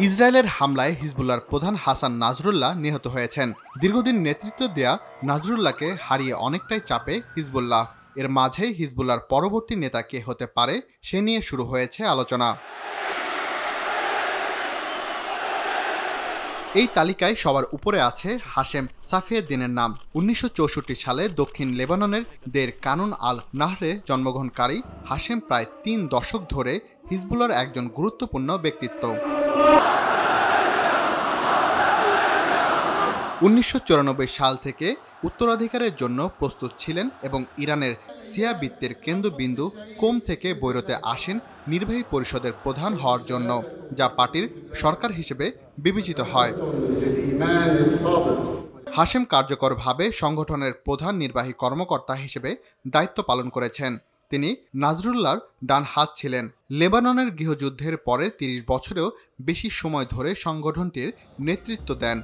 ইসরায়েলের হামলায় হিজবুল্লাহর প্রধান হাসান নাসরুল্লাহ নিহত হয়েছেন। দীর্ঘদিন নেতৃত্ব দেয়া নাসরুল্লাহকে হারিয়ে অনেকটাই চাপে হিজবুল্লাহ। এর মাঝেই হিজবুল্লাহর পরবর্তী নেতা কে হতে পারে সে নিয়ে শুরু হয়েছে আলোচনা। এই তালিকায় সবার উপরে আছে হাশেম সাফিয়েদ্দিনের নাম। 1964 সালে দক্ষিণ লেবাননের দের কানুন আল নাহরে জন্মগ্রহণকারী হাশেম প্রায় 3 দশক ধরে হিজবুল্লাহর একজন গুরুত্বপূর্ণ ব্যক্তিত্ব। 1994 সাল থেকে উত্তরাধিকারের জন্য প্রস্তুত ছিলেন এবং ইরানের শিয়া বৃত্তের কেন্দ্রবিন্দু কোম থেকে বৈরুতে আসেন নির্বাহী পরিষদের প্রধান হওয়ার জন্য, যা পার্টির সরকার হিসেবে বিবেচিত হয়। হাশেম কার্যকরভাবে সংগঠনের প্রধান নির্বাহী কর্মকর্তা হিসেবে দায়িত্ব পালন করেছেন। তিনি নাসরুল্লাহর ডান হাত ছিলেন। লেবাননের গৃহযুদ্ধের পরে 30 বছরেও বেশি সময় ধরে সংগঠনটির নেতৃত্ব দেন।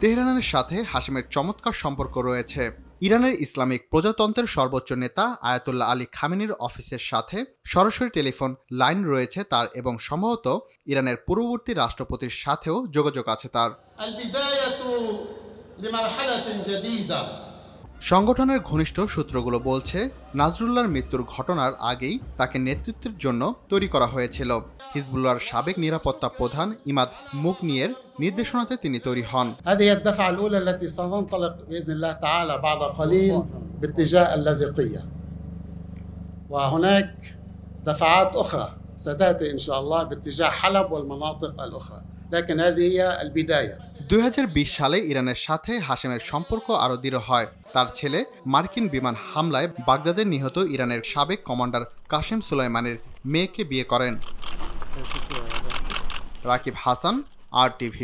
তেহরানের সাথে হাশেমের চমৎকার সম্পর্ক রয়েছে। ইরানের ইসলামিক প্রজাতন্ত্রের সর্বোচ্চ নেতা আয়াতুল্লাহ আলী খামেনির অফিসের সাথে সরাসরি টেলিফোন লাইন রয়েছে তার এবং সম্ভবত ইরানের পূর্ববর্তী রাষ্ট্রপতির সাথেও যোগাযোগ আছে তার। সংগঠনের ঘনিষ্ঠ সূত্রগুলো বলছে নাসরুল্লাহর মৃত্যুর ঘটনার আগেই তাকে নেতৃত্বের জন্য তৈরি করা হয়েছিল। হিজবুল্লাহর সাবেক নিরাপত্তা প্রধান ইমাদ মুগনিয়ের নির্দেশনাতে তিনি তৈরি হন। هذه الدفعة الأولى التي سننطلق بإذن الله تعالى بعد قليل باتجاه اللاذقية، وهناك دفعات أخرى ستأتي إن شاء الله باتجاه حلب والمناطق الأخرى، لكن هذه هي البداية। 2020 সালে ইরানের সাথে হাশেমের সম্পর্ক আরও দৃঢ় হয়। তার ছেলে মার্কিন বিমান হামলায় বাগদাদে নিহত ইরানের সাবেক কমান্ডার কাসেম সুলাইমানের মেয়েকে বিয়ে করেন। রাকিব হাসান, RTV।